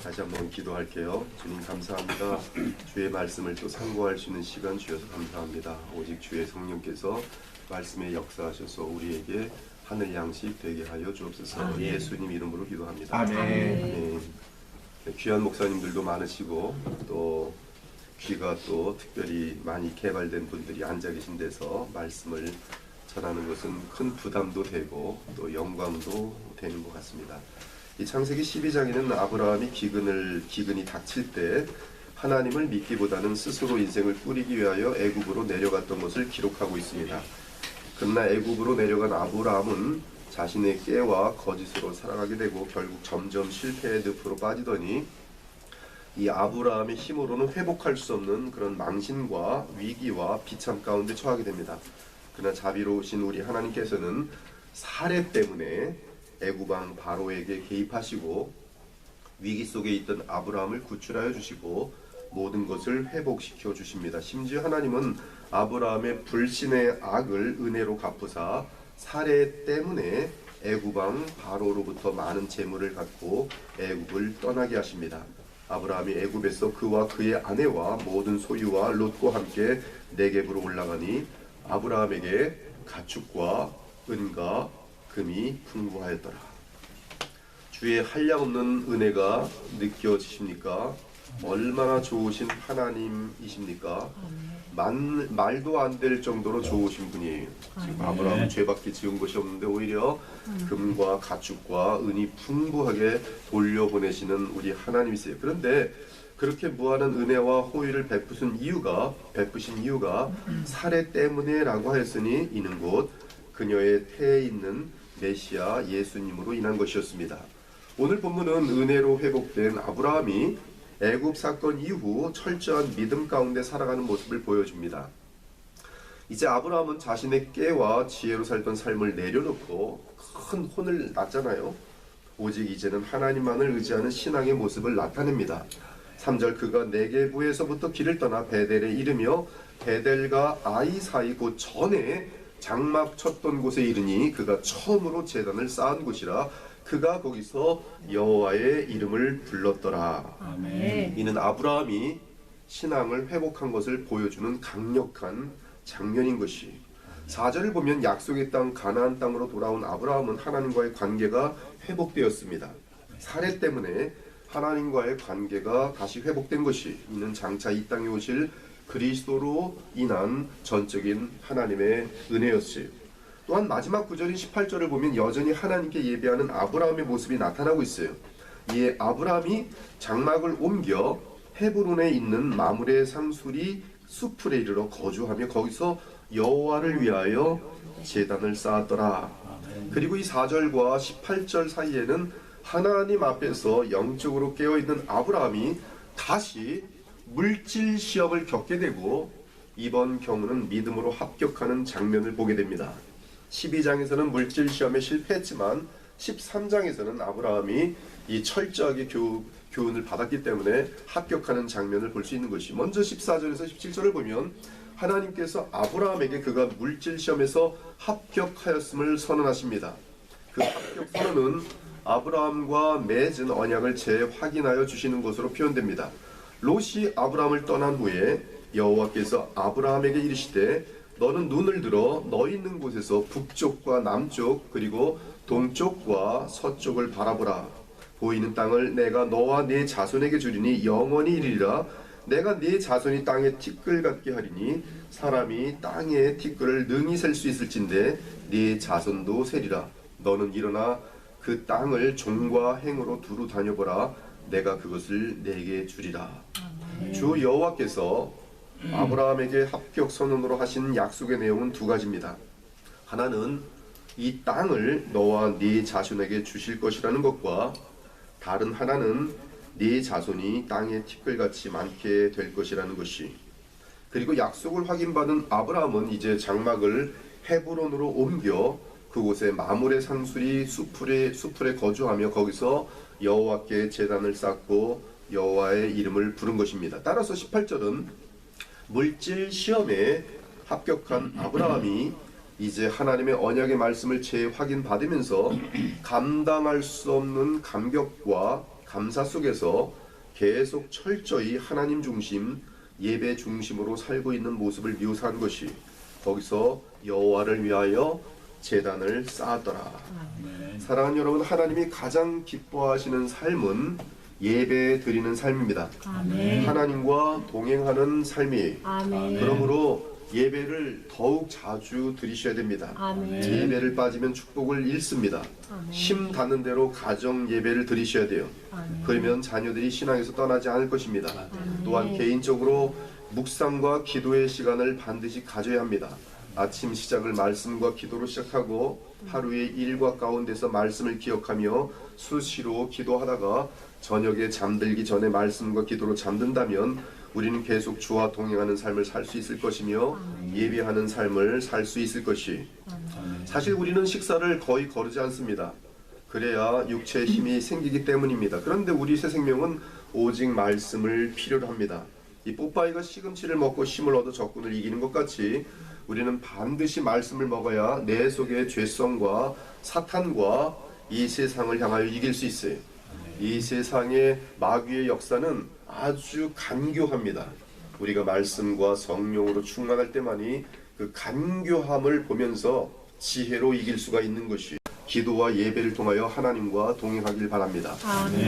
다시 한번 기도할게요. 주님 감사합니다. 주의 말씀을 또 상고할 수 있는 시간 주셔서 감사합니다. 오직 주의 성령께서 말씀에 역사하셔서 우리에게 하늘 양식 되게 하여 주옵소서. 아멘. 예수님 이름으로 기도합니다. 아멘. 아멘. 귀한 목사님들도 많으시고 또 귀가 또 특별히 많이 개발된 분들이 앉아 계신 데서 말씀을 전하는 것은 큰 부담도 되고 또 영광도 되는 것 같습니다. 이 창세기 12장에는 아브라함이 기근이 닥칠 때 하나님을 믿기보다는 스스로 인생을 꾸리기 위하여 애굽으로 내려갔던 것을 기록하고 있습니다. 그러나 애굽으로 내려간 아브라함은 자신의 깨와 거짓으로 살아가게 되고 결국 점점 실패의 늪으로 빠지더니 이 아브라함의 힘으로는 회복할 수 없는 그런 망신과 위기와 비참 가운데 처하게 됩니다. 그러나 자비로우신 우리 하나님께서는 사례 때문에 애굽왕 바로에게 개입하시고 위기 속에 있던 아브라함을 구출하여 주시고 모든 것을 회복시켜 주십니다. 심지어 하나님은 아브라함의 불신의 악을 은혜로 갚으사 사례 때문에 애굽왕 바로로부터 많은 재물을 갖고 애굽을 떠나게 하십니다. 아브라함이 애굽에서 그와 그의 아내와 모든 소유와 롯과 함께 네겝으로 올라가니 아브라함에게 가축과 은과 금이 풍부하였더라. 주의 한량없는 은혜가 느껴지십니까? 얼마나 좋으신 하나님이십니까? 말도 안 될 정도로 좋으신 분이에요. 지금 아브라함은 죄밖에 지은 것이 없는데 오히려 금과 가축과 은이 풍부하게 돌려보내시는 우리 하나님이세요. 그런데 그렇게 무한한 은혜와 호의를 베푸신 이유가 사례 때문에라고 하였으니 이는 곧 그녀의 태에 있는 메시아 예수님으로 인한 것이었습니다. 오늘 본문은 은혜로 회복된 아브라함이 애굽 사건 이후 철저한 믿음 가운데 살아가는 모습을 보여줍니다. 이제 아브라함은 자신의 깨와 지혜로 살던 삶을 내려놓고 큰 혼을 났잖아요. 오직 이제는 하나님만을 의지하는 신앙의 모습을 나타냅니다. 3절 그가 네게부에서부터 길을 떠나 베델에 이르며 베델과 아이 사이 곧 전에 장막 쳤던 곳에 이르니 그가 처음으로 제단을 쌓은 곳이라 그가 거기서 여호와의 이름을 불렀더라. 아멘. 이는 아브라함이 신앙을 회복한 것을 보여주는 강력한 장면인 것이 4절을 보면 약속의 땅 가나안 땅으로 돌아온 아브라함은 하나님과의 관계가 회복되었습니다. 사례 때문에 하나님과의 관계가 다시 회복된 것이 이는 장차 이 땅에 오실 그리스도로 인한 전적인 하나님의 은혜였어요. 또한 마지막 구절인 18절을 보면 여전히 하나님께 예배하는 아브라함의 모습이 나타나고 있어요. 이에 아브라함이 장막을 옮겨 헤브론에 있는 마므레 상수리 수풀에 이르러 거주하며 거기서 여호와를 위하여 제단을 쌓았더라. 그리고 이 4절과 18절 사이에는 하나님 앞에서 영적으로 깨어있는 아브라함이 다시 물질 시험을 겪게 되고 이번 경우는 믿음으로 합격하는 장면을 보게 됩니다. 12장에서는 물질 시험에 실패했지만 13장에서는 아브라함이 이 철저하게 교훈을 받았기 때문에 합격하는 장면을 볼 수 있는 것이 먼저 14절에서 17절을 보면 하나님께서 아브라함에게 그가 물질 시험에서 합격하였음을 선언하십니다. 그 합격 선언은 아브라함과 맺은 언약을 재확인하여 주시는 것으로 표현됩니다. 롯이 아브라함을 떠난 후에 여호와께서 아브라함에게 이르시되 너는 눈을 들어 너 있는 곳에서 북쪽과 남쪽 그리고 동쪽과 서쪽을 바라보라. 보이는 땅을 내가 너와 네 자손에게 주리니 영원히 이르리라. 내가 네 자손이 땅에 티끌 같게 하리니 사람이 땅에 티끌을 능히 셀 수 있을진데 네 자손도 세리라. 너는 일어나 그 땅을 종과 행으로 두루 다녀보라. 내가 그것을 내게 주리라. 주 여호와께서 아브라함에게 합격 선언으로 하신 약속의 내용은 두 가지입니다. 하나는 이 땅을 너와 네 자손에게 주실 것이라는 것과 다른 하나는 네 자손이 땅에 티끌같이 많게 될 것이라는 것이. 그리고 약속을 확인받은 아브라함은 이제 장막을 헤브론으로 옮겨 그곳에 마므레 상수리 수풀에 거주하며 거기서 여호와께 제단을 쌓고 여호와의 이름을 부른 것입니다. 따라서 18절은 물질 시험에 합격한 아브라함이 이제 하나님의 언약의 말씀을 재확인받으면서 감당할 수 없는 감격과 감사 속에서 계속 철저히 하나님 중심, 예배 중심으로 살고 있는 모습을 묘사한 것이 거기서 여호와를 위하여 제단을 쌓았더라. 사랑하는 여러분, 하나님이 가장 기뻐하시는 삶은 예배 드리는 삶입니다. 아멘. 하나님과 동행하는 삶이. 아멘. 그러므로 예배를 더욱 자주 드리셔야 됩니다. 아멘. 예배를 빠지면 축복을 잃습니다. 아멘. 힘 닿는 대로 가정 예배를 드리셔야 돼요. 아멘. 그러면 자녀들이 신앙에서 떠나지 않을 것입니다. 아멘. 또한 개인적으로 묵상과 기도의 시간을 반드시 가져야 합니다. 아침 시작을 말씀과 기도로 시작하고 하루의 일과 가운데서 말씀을 기억하며 수시로 기도하다가 저녁에 잠들기 전에 말씀과 기도로 잠든다면 우리는 계속 주와 동행하는 삶을 살 수 있을 것이며 예배하는 삶을 살 수 있을 것이. 사실 우리는 식사를 거의 거르지 않습니다. 그래야 육체의 힘이 생기기 때문입니다. 그런데 우리 새 생명은 오직 말씀을 필요로 합니다. 이 뽀빠이가 시금치를 먹고 힘을 얻어 적군을 이기는 것 같이 우리는 반드시 말씀을 먹어야 내 속의 죄성과 사탄과 이 세상을 향하여 이길 수 있어요. 이 세상의 마귀의 역사는 아주 간교합니다. 우리가 말씀과 성령으로 충만할 때만이 그 간교함을 보면서 지혜로 이길 수가 있는 것이 기도와 예배를 통하여 하나님과 동행하길 바랍니다.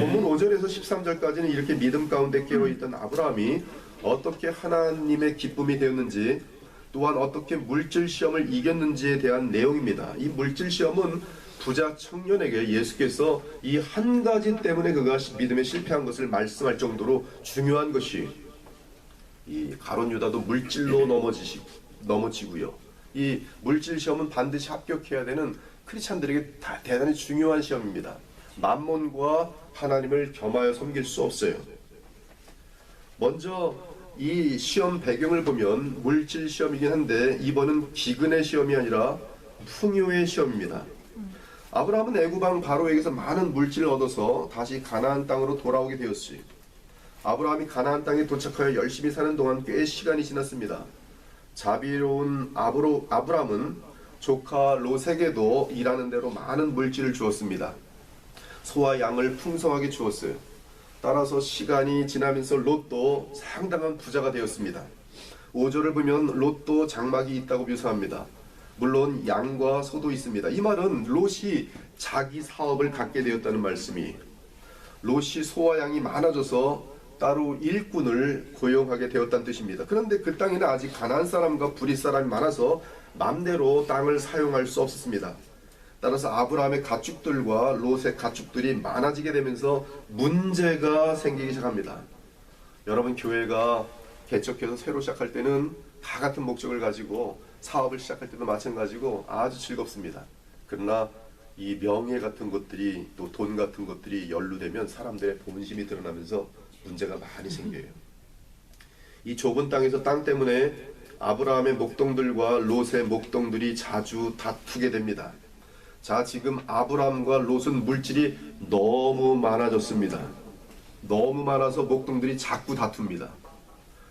본문 5절에서 13절까지는 이렇게 믿음 가운데 깨어있던 아브라함이 어떻게 하나님의 기쁨이 되었는지 또한 어떻게 물질 시험을 이겼는지에 대한 내용입니다. 이 물질 시험은 부자 청년에게 예수께서 이 한 가지 때문에 그가 믿음에 실패한 것을 말씀할 정도로 중요한 것이 이 가룟 유다도 물질로 넘어지고요. 이 물질 시험은 반드시 합격해야 되는 크리스찬들에게 대단히 중요한 시험입니다. 만몬과 하나님을 겸하여 섬길 수 없어요. 먼저 이 시험 배경을 보면 물질 시험이긴 한데 이번은 기근의 시험이 아니라 풍요의 시험입니다. 아브라함은 애굽 왕 바로에게서 많은 물질을 얻어서 다시 가나안 땅으로 돌아오게 되었지. 아브라함이 가나안 땅에 도착하여 열심히 사는 동안 꽤 시간이 지났습니다. 자비로운 아브라함은 조카 롯에게도 일하는 대로 많은 물질을 주었습니다. 소와 양을 풍성하게 주었어요. 따라서 시간이 지나면서 롯도 상당한 부자가 되었습니다. 5절을 보면 롯도 장막이 있다고 묘사합니다. 물론 양과 소도 있습니다. 이 말은 롯이 자기 사업을 갖게 되었다는 말씀이, 롯이 소와 양이 많아져서 따로 일꾼을 고용하게 되었다는 뜻입니다. 그런데 그 땅에는 아직 가나안 사람과 브릿 사람이 많아서 맘대로 땅을 사용할 수 없었습니다. 따라서 아브라함의 가축들과 롯의 가축들이 많아지게 되면서 문제가 생기기 시작합니다. 여러분, 교회가 개척해서 새로 시작할 때는 다 같은 목적을 가지고 사업을 시작할 때도 마찬가지고 아주 즐겁습니다. 그러나 이 명예 같은 것들이 또 돈 같은 것들이 연루되면 사람들의 본심이 드러나면서 문제가 많이 생겨요. 이 좁은 땅에서 땅 때문에 아브라함의 목동들과 롯의 목동들이 자주 다투게 됩니다. 자, 지금 아브라함과 롯은 물질이 너무 많아졌습니다. 너무 많아서 목동들이 자꾸 다툽니다.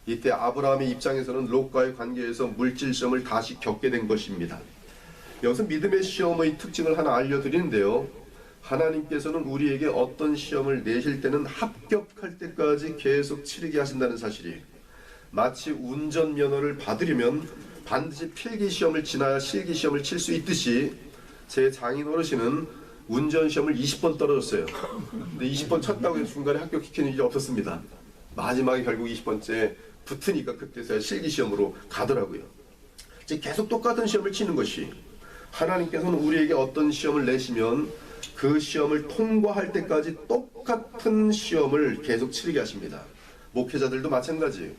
이때 아브라함의 입장에서는 롯과의 관계에서 물질 시험을 다시 겪게 된 것입니다. 여기서 믿음의 시험의 특징을 하나 알려드리는데요. 하나님께서는 우리에게 어떤 시험을 내실 때는 합격할 때까지 계속 치르게 하신다는 사실이에요. 마치 운전면허를 받으려면 반드시 필기시험을 지나야 실기시험을 칠 수 있듯이 제 장인 어르신은 운전시험을 20번 떨어졌어요. 근데 20번 쳤다고 해서 중간에 합격시키는 일이 없었습니다. 마지막에 결국 20번째 붙으니까 그때서야 실기시험으로 가더라고요. 이제 계속 똑같은 시험을 치는 것이, 하나님께서는 우리에게 어떤 시험을 내시면 그 시험을 통과할 때까지 똑같은 시험을 계속 치르게 하십니다. 목회자들도 마찬가지예요.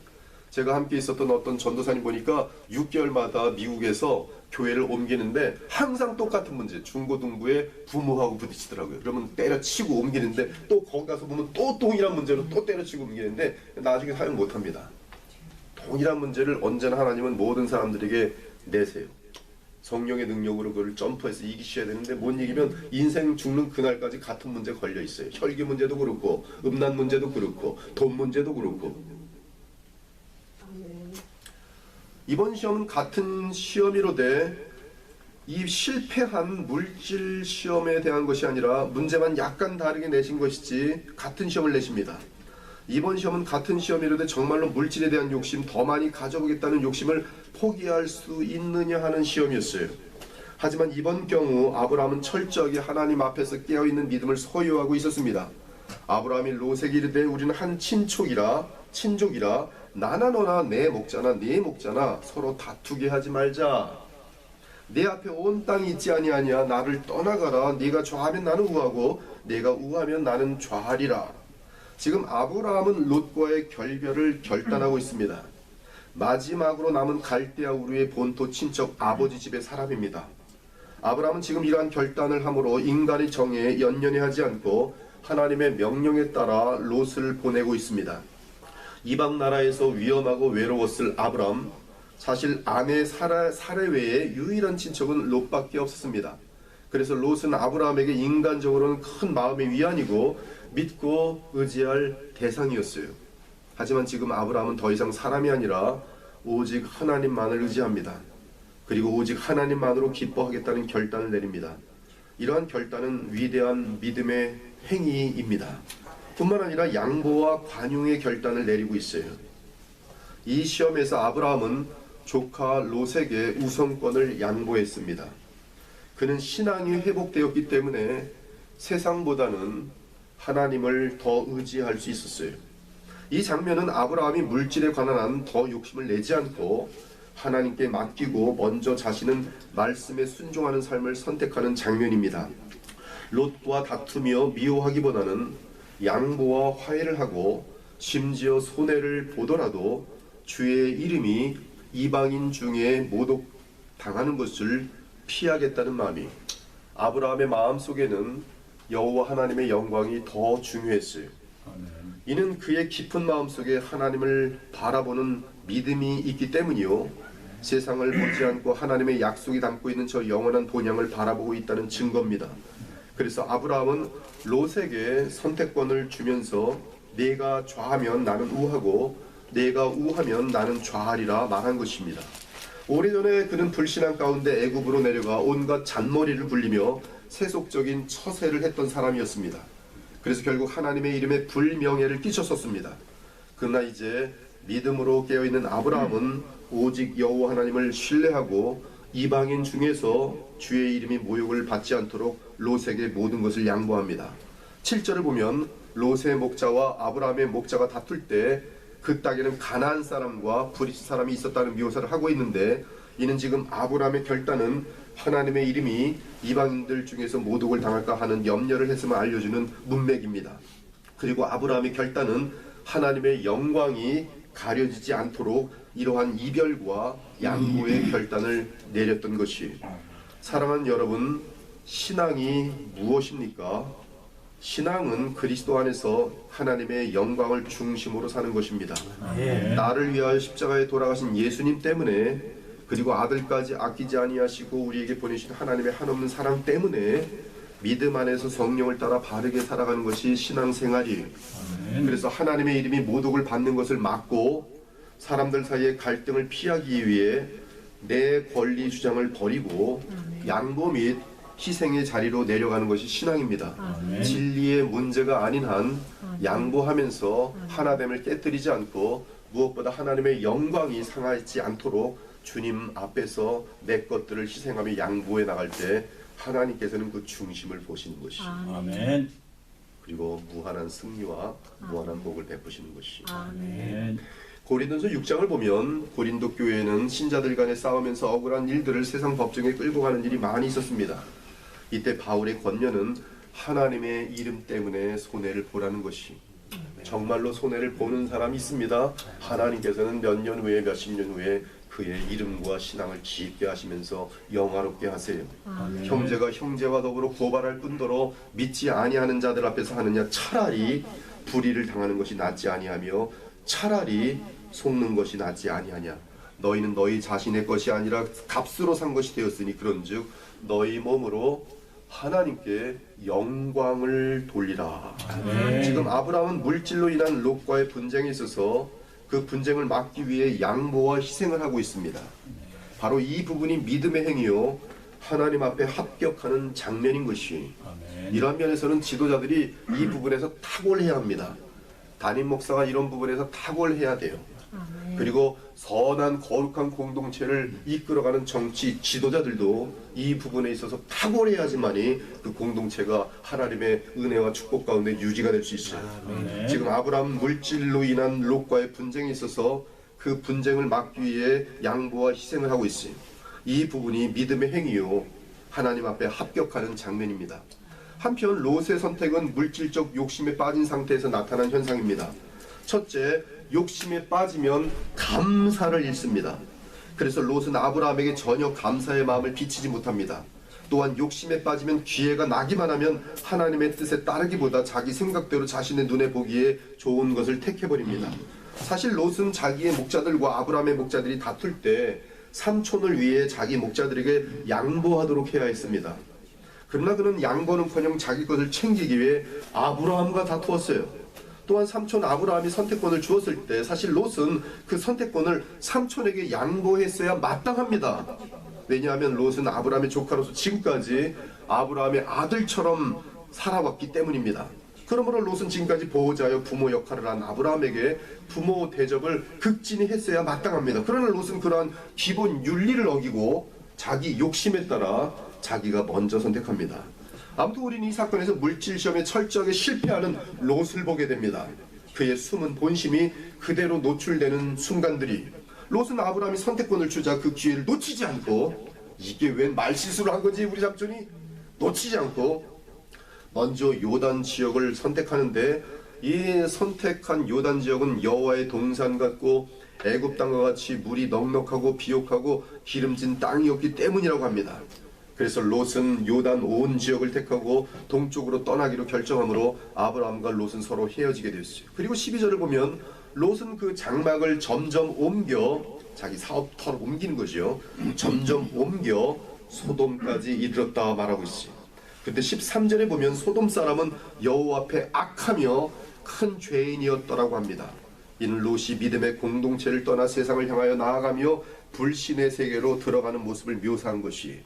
제가 함께 있었던 어떤 전도사님 보니까 6개월마다 미국에서 교회를 옮기는데 항상 똑같은 문제, 중고등부에 부모하고 부딪히더라고요. 그러면 때려치고 옮기는데 또 거기 가서 보면 또 동일한 문제로 또 때려치고 옮기는데 나중에 사용 못합니다. 동일한 문제를 언제나 하나님은 모든 사람들에게 내세요. 성령의 능력으로 그걸 점프해서 이기셔야 되는데 못 이기면 인생 죽는 그날까지 같은 문제 걸려 있어요. 혈기 문제도 그렇고 음란 문제도 그렇고 돈 문제도 그렇고. 이번 시험은 같은 시험이로되 이 실패한 물질 시험에 대한 것이 아니라 문제만 약간 다르게 내신 것이지 같은 시험을 내십니다. 이번 시험은 같은 시험이라도 정말로 물질에 대한 욕심 더 많이 가져보겠다는 욕심을 포기할 수 있느냐 하는 시험이었어요. 하지만 이번 경우 아브라함은 철저하게 하나님 앞에서 깨어있는 믿음을 소유하고 있었습니다. 아브라함이 롯에게 이르되 우리는 한 친족이라 나나 너나 내 목자나 네 목자나 서로 다투게 하지 말자. 내 앞에 온 땅이 있지 아니하냐. 나를 떠나가라. 네가 좌하면 나는 우하고 네가 우하면 나는 좌하리라. 지금 아브라함은 롯과의 결별을 결단하고 있습니다. 마지막으로 남은 갈대아 우르의 본토 친척 아버지 집의 사람입니다. 아브라함은 지금 이러한 결단을 함으로 인간의 정에 연연해 하지 않고 하나님의 명령에 따라 롯을 보내고 있습니다. 이방 나라에서 위험하고 외로웠을 아브라함, 사실 아내 사레 외에 유일한 친척은 롯밖에 없었습니다. 그래서 롯은 아브라함에게 인간적으로는 큰 마음의 위안이고 믿고 의지할 대상이었어요. 하지만 지금 아브라함은 더 이상 사람이 아니라 오직 하나님만을 의지합니다. 그리고 오직 하나님만으로 기뻐하겠다는 결단을 내립니다. 이러한 결단은 위대한 믿음의 행위입니다. 뿐만 아니라 양보와 관용의 결단을 내리고 있어요. 이 시험에서 아브라함은 조카 롯에게 우선권을 양보했습니다. 그는 신앙이 회복되었기 때문에 세상보다는 하나님을 더 의지할 수 있었어요. 이 장면은 아브라함이 물질에 관한 한 더 욕심을 내지 않고 하나님께 맡기고 먼저 자신은 말씀에 순종하는 삶을 선택하는 장면입니다. 롯과 다투며 미워하기보다는 양보와 화해를 하고 심지어 손해를 보더라도 주의 이름이 이방인 중에 모독당하는 것을 피하겠다는 마음이, 아브라함의 마음속에는 여호와 하나님의 영광이 더 중요했어요. 이는 그의 깊은 마음속에 하나님을 바라보는 믿음이 있기 때문이요, 세상을 보지 않고 하나님의 약속이 담고 있는 저 영원한 본향을 바라보고 있다는 증거입니다. 그래서 아브라함은 롯에게 선택권을 주면서 네가 좌하면 나는 우하고 네가 우하면 나는 좌하리라 말한 것입니다. 오래전에 그는 불신앙 가운데 애굽으로 내려가 온갖 잔머리를 굴리며 세속적인 처세를 했던 사람이었습니다. 그래서 결국 하나님의 이름에 불명예를 끼쳤었습니다. 그러나 이제 믿음으로 깨어있는 아브라함은 오직 여호와 하나님을 신뢰하고 이방인 중에서 주의 이름이 모욕을 받지 않도록 롯에게 모든 것을 양보합니다. 7절을 보면 롯의 목자와 아브라함의 목자가 다툴 때 그 땅에는 가나안 사람과 브리스 사람이 있었다는 묘사를 하고 있는데, 이는 지금 아브라함의 결단은 하나님의 이름이 이방인들 중에서 모독을 당할까 하는 염려를 했음을 알려주는 문맥입니다. 그리고 아브라함의 결단은 하나님의 영광이 가려지지 않도록 이러한 이별과 양보의 결단을 내렸던 것이, 사랑하는 여러분, 신앙이 무엇입니까? 신앙은 그리스도 안에서 하나님의 영광을 중심으로 사는 것입니다. 나를 위하여 십자가에 돌아가신 예수님 때문에, 그리고 아들까지 아끼지 아니하시고 우리에게 보내신 하나님의 한없는 사랑 때문에 믿음 안에서 성령을 따라 바르게 살아가는 것이 신앙생활이에요. 그래서 하나님의 이름이 모독을 받는 것을 막고 사람들 사이의 갈등을 피하기 위해 내 권리 주장을 버리고 양보 및 희생의 자리로 내려가는 것이 신앙입니다. 진리의 문제가 아닌 한 양보하면서 하나됨을 깨뜨리지 않고 무엇보다 하나님의 영광이 상하지 않도록 주님 앞에서 내 것들을 희생하며 양보해 나갈 때 하나님께서는 그 중심을 보시는 것이, 아멘. 그리고 무한한 승리와 무한한 복을 베푸시는 것이. 아멘. 고린도서 6장을 보면 고린도 교회는 신자들 간에 싸우면서 억울한 일들을 세상 법정에 끌고 가는 일이 많이 있었습니다. 이때 바울의 권면은 하나님의 이름 때문에 손해를 보라는 것이, 정말로 손해를 보는 사람이 있습니다. 하나님께서는 몇 년 후에 몇십 년 후에 그의 이름과 신앙을 깊게 하시면서 영화롭게 하세요. 형제가 형제와 더불어 고발할 뿐더러 믿지 아니하는 자들 앞에서 하느냐, 차라리 불의를 당하는 것이 낫지 아니하며 차라리 속는 것이 낫지 아니하냐. 너희는 너희 자신의 것이 아니라 값으로 산 것이 되었으니 그런즉 너희 몸으로 하나님께 영광을 돌리라. 지금 아브라함은 물질로 인한 롯과의 분쟁에 있어서 그 분쟁을 막기 위해 양보와 희생을 하고 있습니다. 바로 이 부분이 믿음의 행위요, 하나님 앞에 합격하는 장면인 것이, 아멘. 이러한 면에서는 지도자들이 이 부분에서 탁월해야 합니다. 담임 목사가 이런 부분에서 탁월해야 돼요. 그리고 선한 거룩한 공동체를 이끌어가는 정치 지도자들도 이 부분에 있어서 탁월해야지만이 그 공동체가 하나님의 은혜와 축복 가운데 유지가 될 수 있어요. 아멘. 지금 아브라함 물질로 인한 롯과의 분쟁에 있어서 그 분쟁을 막기 위해 양보와 희생을 하고 있어요. 이 부분이 믿음의 행위요, 하나님 앞에 합격하는 장면입니다. 한편 롯의 선택은 물질적 욕심에 빠진 상태에서 나타난 현상입니다. 첫째, 욕심에 빠지면 감사를 잃습니다. 그래서 롯은 아브라함에게 전혀 감사의 마음을 비치지 못합니다. 또한 욕심에 빠지면 기회가 나기만 하면 하나님의 뜻에 따르기보다 자기 생각대로 자신의 눈에 보기에 좋은 것을 택해버립니다. 사실 롯은 자기의 목자들과 아브라함의 목자들이 다툴 때 삼촌을 위해 자기 목자들에게 양보하도록 해야 했습니다. 그러나 그는 양보는커녕 자기 것을 챙기기 위해 아브라함과 다투었어요. 또한 삼촌 아브라함이 선택권을 주었을 때 사실 롯은 그 선택권을 삼촌에게 양보했어야 마땅합니다. 왜냐하면 롯은 아브라함의 조카로서 지금까지 아브라함의 아들처럼 살아왔기 때문입니다. 그러므로 롯은 지금까지 보호자여 부모 역할을 한 아브라함에게 부모 대접을 극진히 했어야 마땅합니다. 그러나 롯은 그러한 기본 윤리를 어기고 자기 욕심에 따라 자기가 먼저 선택합니다. 아무튼 우리는 이 사건에서 물질 시험에 철저하게 실패하는 롯을 보게 됩니다. 그의 숨은 본심이 그대로 노출되는 순간들이, 롯은 아브라함이 선택권을 주자 그 기회를 놓치지 않고, 이게 웬 말실수를 한 거지 우리 삼촌이, 놓치지 않고 먼저 요단 지역을 선택하는데, 이 선택한 요단 지역은 여호와의 동산 같고 애굽 땅과 같이 물이 넉넉하고 비옥하고 기름진 땅이었기 때문이라고 합니다. 그래서 롯은 요단 온 지역을 택하고 동쪽으로 떠나기로 결정하므로 아브라함과 롯은 서로 헤어지게 됐어요. 그리고 12절을 보면 롯은 그 장막을 점점 옮겨, 자기 사업터로 옮기는 거죠. 점점 옮겨 소돔까지 이르렀다 말하고 있어요. 근데 13절에 보면 소돔 사람은 여호와 앞에 악하며 큰 죄인이었더라고 합니다. 이는 롯이 믿음의 공동체를 떠나 세상을 향하여 나아가며 불신의 세계로 들어가는 모습을 묘사한 것이,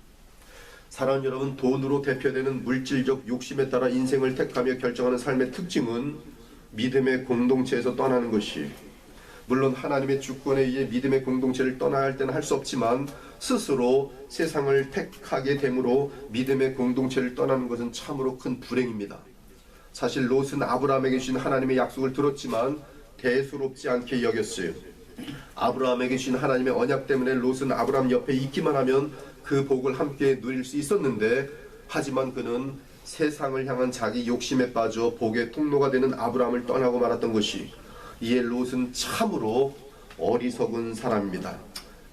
사랑하는 여러분, 돈으로 대표되는 물질적 욕심에 따라 인생을 택하며 결정하는 삶의 특징은 믿음의 공동체에서 떠나는 것이, 물론 하나님의 주권에 의해 믿음의 공동체를 떠나야 할 때는 할 수 없지만 스스로 세상을 택하게 되므로 믿음의 공동체를 떠나는 것은 참으로 큰 불행입니다. 사실 롯은 아브라함에게 주신 하나님의 약속을 들었지만 대수롭지 않게 여겼어요. 아브라함에게 주신 하나님의 언약 때문에 롯은 아브라함 옆에 있기만 하면 그 복을 함께 누릴 수 있었는데, 하지만 그는 세상을 향한 자기 욕심에 빠져 복의 통로가 되는 아브라함을 떠나고 말았던 것이, 이에 롯은 참으로 어리석은 사람입니다.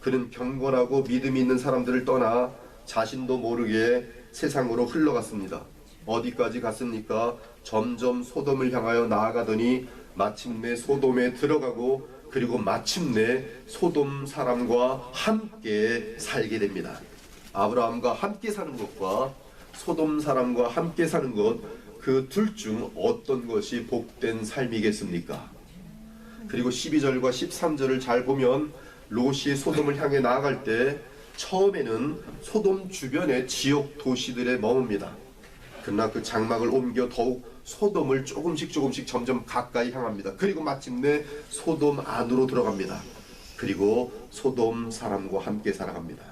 그는 경건하고 믿음이 있는 사람들을 떠나 자신도 모르게 세상으로 흘러갔습니다. 어디까지 갔습니까? 점점 소돔을 향하여 나아가더니 마침내 소돔에 들어가고, 그리고 마침내 소돔 사람과 함께 살게 됩니다. 아브라함과 함께 사는 것과 소돔 사람과 함께 사는 것, 그 둘 중 어떤 것이 복된 삶이겠습니까? 그리고 12절과 13절을 잘 보면 롯이 소돔을 향해 나아갈 때 처음에는 소돔 주변의 지역 도시들에 머뭅니다. 그러나 그 장막을 옮겨 더욱 소돔을 조금씩 점점 가까이 향합니다. 그리고 마침내 소돔 안으로 들어갑니다. 그리고 소돔 사람과 함께 살아갑니다.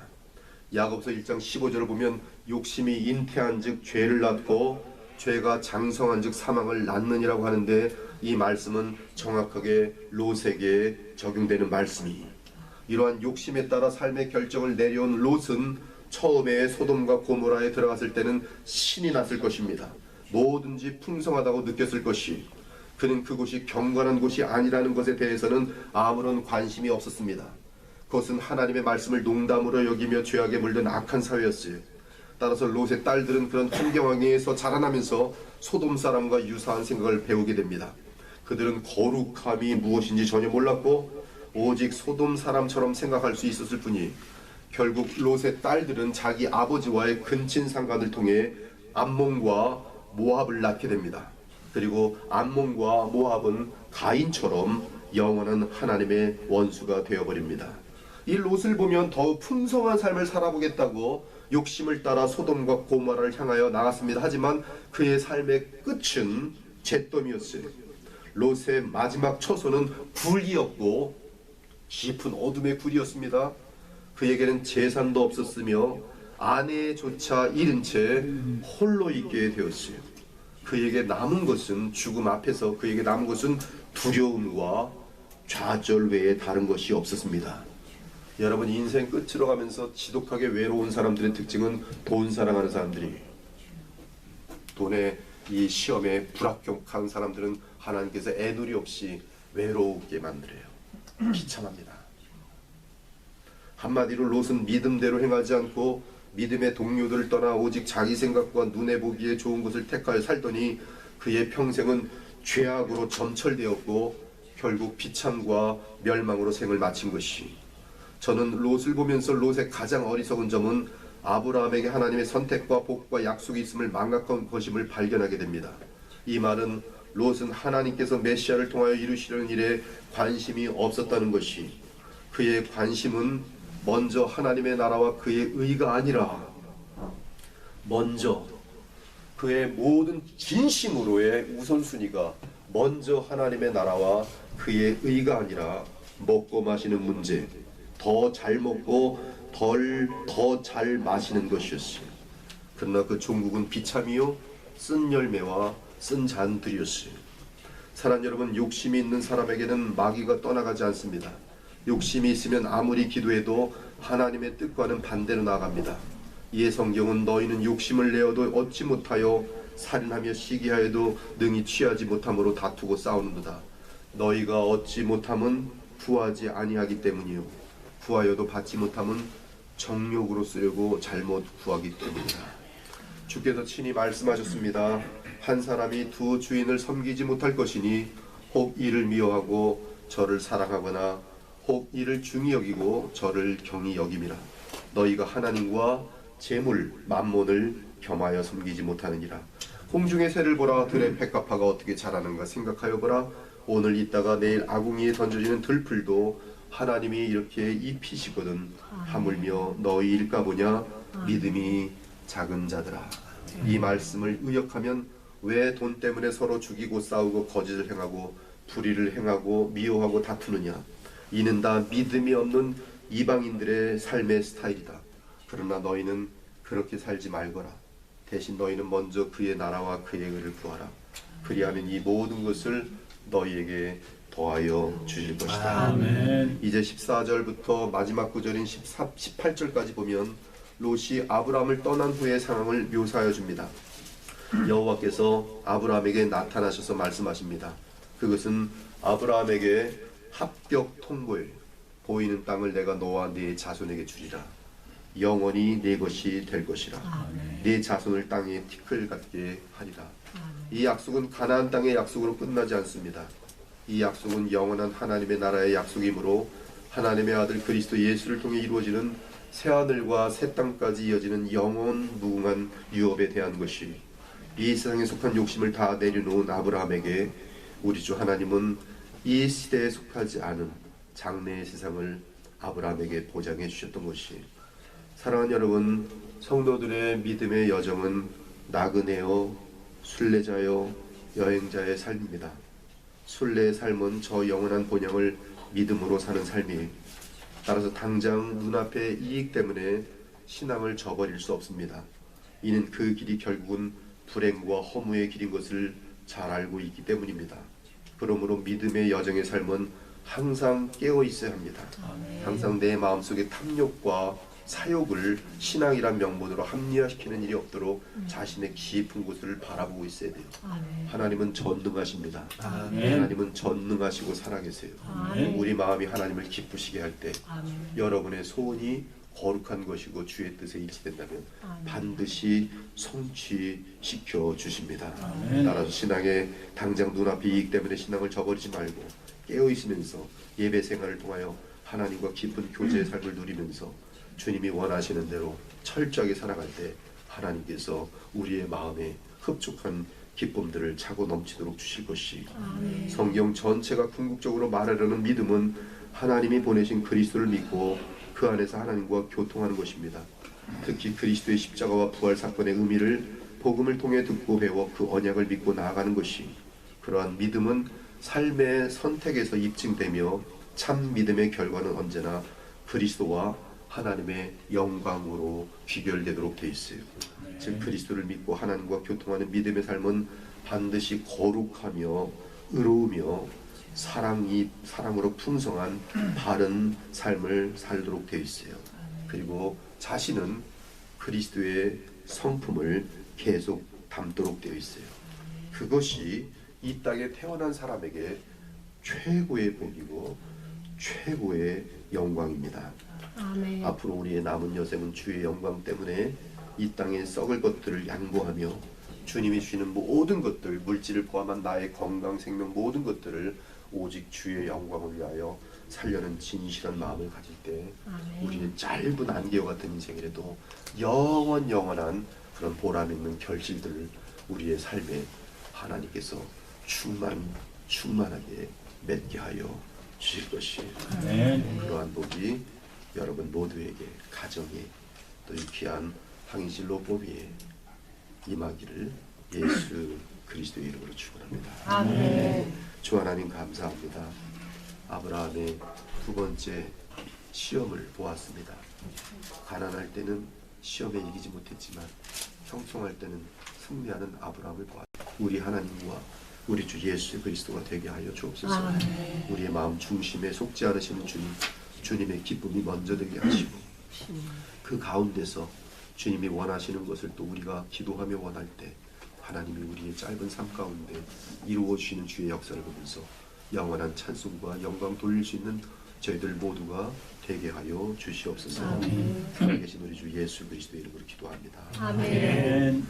야고보서 1장 15절을 보면 욕심이 잉태한 즉 죄를 낳고 죄가 장성한 즉 사망을 낳느니라고 하는데, 이 말씀은 정확하게 롯에게 적용되는 말씀이, 이러한 욕심에 따라 삶의 결정을 내려온 롯은 처음에 소돔과 고모라에 들어갔을 때는 신이 났을 것입니다. 뭐든지 풍성하다고 느꼈을 것이, 그는 그곳이 경건한 곳이 아니라는 것에 대해서는 아무런 관심이 없었습니다. 그것은 하나님의 말씀을 농담으로 여기며 죄악에 물든 악한 사회였어요. 따라서 롯의 딸들은 그런 환경에서 자라나면서 소돔 사람과 유사한 생각을 배우게 됩니다. 그들은 거룩함이 무엇인지 전혀 몰랐고 오직 소돔 사람처럼 생각할 수 있었을 뿐이, 결국 롯의 딸들은 자기 아버지와의 근친 상간을 통해 암몬과 모압을 낳게 됩니다. 그리고 암몬과 모압은 가인처럼 영원한 하나님의 원수가 되어버립니다. 이 롯을 보면 더욱 풍성한 삶을 살아보겠다고 욕심을 따라 소돔과 고모라를 향하여 나갔습니다. 하지만 그의 삶의 끝은 잿더미였어요. 롯의 마지막 처소는 굴이었고 깊은 어둠의 굴이었습니다. 그에게는 재산도 없었으며 아내조차 잃은 채 홀로 있게 되었어요. 그에게 남은 것은 죽음 앞에서 그에게 남은 것은 두려움과 좌절 외에 다른 것이 없었습니다. 여러분, 인생 끝으로 가면서 지독하게 외로운 사람들의 특징은 돈 사랑하는 사람들이, 돈의 이 시험에 불합격한 사람들은 하나님께서 애누리 없이 외로우게 만들어요. 비참합니다. 한마디로 롯은 믿음대로 행하지 않고 믿음의 동료들을 떠나 오직 자기 생각과 눈에 보기에 좋은 것을 택하여 살더니 그의 평생은 죄악으로 점철되었고 결국 비참과 멸망으로 생을 마친 것이, 저는 롯을 보면서 롯의 가장 어리석은 점은 아브라함에게 하나님의 선택과 복과 약속이 있음을 망각한 것임을 발견하게 됩니다. 이 말은 롯은 하나님께서 메시아를 통하여 이루시려는 일에 관심이 없었다는 것이, 그의 관심은 먼저 하나님의 나라와 그의 의가 아니라 먼저 그의 모든 진심으로의 우선순위가 먼저 하나님의 나라와 그의 의가 아니라 먹고 마시는 문제, 더 잘 먹고 더 잘 마시는 것이었어요. 그러나 그 종국은 비참이요 쓴 열매와 쓴 잔들이었어요. 사랑 여러분, 욕심이 있는 사람에게는 마귀가 떠나가지 않습니다. 욕심이 있으면 아무리 기도해도 하나님의 뜻과는 반대로 나아갑니다. 이에 성경은 너희는 욕심을 내어도 얻지 못하여 살인하며 시기하여도 능히 취하지 못함으로 다투고 싸우는도다. 너희가 얻지 못함은 구하지 아니하기 때문이요 구하여도 받지 못함은 정욕으로 쓰려고 잘못 구하기 때문이다. 주께서 친히 말씀하셨습니다. 한 사람이 두 주인을 섬기지 못할 것이니 혹 이를 미워하고 저를 사랑하거나 혹 이를 중히 여기고 저를 경히 여김이라. 너희가 하나님과 재물 만몬을 겸하여 섬기지 못하느니라. 공중의 새를 보라. 들의 백합화가 어떻게 자라는가 생각하여 보라. 오늘 있다가 내일 아궁이에 던져지는 들풀도 하나님이 이렇게 입히시거든. 하물며 너희일까 보냐. 믿음이 작은 자들아. 이 말씀을 의역하면 왜 돈 때문에 서로 죽이고 싸우고 거짓을 행하고 불의를 행하고 미워하고 다투느냐. 이는 다 믿음이 없는 이방인들의 삶의 스타일이다. 그러나 너희는 그렇게 살지 말거라. 대신 너희는 먼저 그의 나라와 그의 의를 구하라. 그리하면 이 모든 것을 너희에게 더하여 주실 것이다. 아멘. 이제 14절부터 마지막 구절인 18절까지 보면 롯이 아브라함을 떠난 후의 상황을 묘사하여 줍니다. 여호와께서 아브라함에게 나타나셔서 말씀하십니다. 그것은 아브라함에게 합격 통보예요. 보이는 땅을 내가 너와 네 자손에게 주리라. 영원히 네 것이 될 것이라. 아멘. 네 자손을 땅에 티끌 같게 하리라. 아멘. 이 약속은 가나안 땅의 약속으로 끝나지 않습니다. 이 약속은 영원한 하나님의 나라의 약속이므로 하나님의 아들 그리스도 예수를 통해 이루어지는 새하늘과 새 땅까지 이어지는 영원 무궁한 유업에 대한 것이, 이 세상에 속한 욕심을 다 내려놓은 아브라함에게 우리 주 하나님은 이 시대에 속하지 않은 장래의 세상을 아브라함에게 보장해 주셨던 것이, 사랑하는 여러분, 성도들의 믿음의 여정은 나그네요, 순례자요, 여행자의 삶입니다. 순례의 삶은 저 영원한 본향을 믿음으로 사는 삶이에요. 따라서 당장 눈앞의 이익 때문에 신앙을 저버릴 수 없습니다. 이는 그 길이 결국은 불행과 허무의 길인 것을 잘 알고 있기 때문입니다. 그러므로 믿음의 여정의 삶은 항상 깨어 있어야 합니다. 항상 내 마음속에 탐욕과 사욕을 신앙이란 명분으로 합리화시키는 일이 없도록 자신의 깊은 곳을 바라보고 있어야 돼요. 하나님은 전능하십니다. 하나님은 전능하시고 살아계세요. 우리 마음이 하나님을 기쁘시게 할 때 여러분의 소원이 거룩한 것이고 주의 뜻에 일치된다면 반드시 성취시켜 주십니다. 따라서 신앙에 당장 눈앞의 이익 때문에 신앙을 저버리지 말고 깨어 있으면서 예배 생활을 통하여 하나님과 깊은 교제의 삶을 누리면서 주님이 원하시는 대로 철저하게 살아갈 때 하나님께서 우리의 마음에 흡족한 기쁨들을 차고 넘치도록 주실 것이, 성경 전체가 궁극적으로 말하려는 믿음은 하나님이 보내신 그리스도를 믿고 그 안에서 하나님과 교통하는 것입니다. 특히 그리스도의 십자가와 부활 사건의 의미를 복음을 통해 듣고 배워 그 언약을 믿고 나아가는 것이, 그러한 믿음은 삶의 선택에서 입증되며 참 믿음의 결과는 언제나 그리스도와 하나님의 영광으로 귀결되도록 되어 있어요. 즉 그리스도를 믿고 하나님과 교통하는 믿음의 삶은 반드시 거룩하며 의로우며 사랑으로 풍성한 바른 삶을 살도록 되어 있어요. 그리고 자신은 그리스도의 성품을 계속 담도록 되어 있어요. 그것이 이 땅에 태어난 사람에게 최고의 복이고 최고의 영광입니다. 아멘. 앞으로 우리의 남은 여생은 주의 영광 때문에 이 땅에 썩을 것들을 양보하며 주님이 주시는 모든 것들, 물질을 포함한 나의 건강, 생명 모든 것들을 오직 주의 영광을 위하여 살려는 진실한 마음을 가질 때 아멘. 우리는 짧은 안개와 같은 인생이라도 영원한 그런 보람 있는 결실들을 우리의 삶에 하나님께서 충만하게 맺게 하여 주실 것이, 그러한 복이 여러분 모두에게, 가정에, 또 이 귀한 항인실 로보비에 임하기를 예수 그리스도의 이름으로 축원합니다. 아멘. 주 하나님 감사합니다. 아브라함의 두 번째 시험을 보았습니다. 가난할 때는 시험에 이기지 못했지만 형통할 때는 승리하는 아브라함을 보았습니다. 우리 하나님과 우리 주 예수 그리스도가 되게 하여 주옵소서. 아멘. 우리의 마음 중심에 속지 않으시는 주님, 주님의 기쁨이 먼저 되게 하시고 그 가운데서 주님이 원하시는 것을 또 우리가 기도하며 원할 때 하나님이 우리의 짧은 삶 가운데 이루어 주시는 주의 역사를 보면서 영원한 찬송과 영광 돌릴 수 있는 저희들 모두가 되게 하여 주시옵소서. 살아계신 우리 주 예수 그리스도 이름으로 기도합니다. 아멘.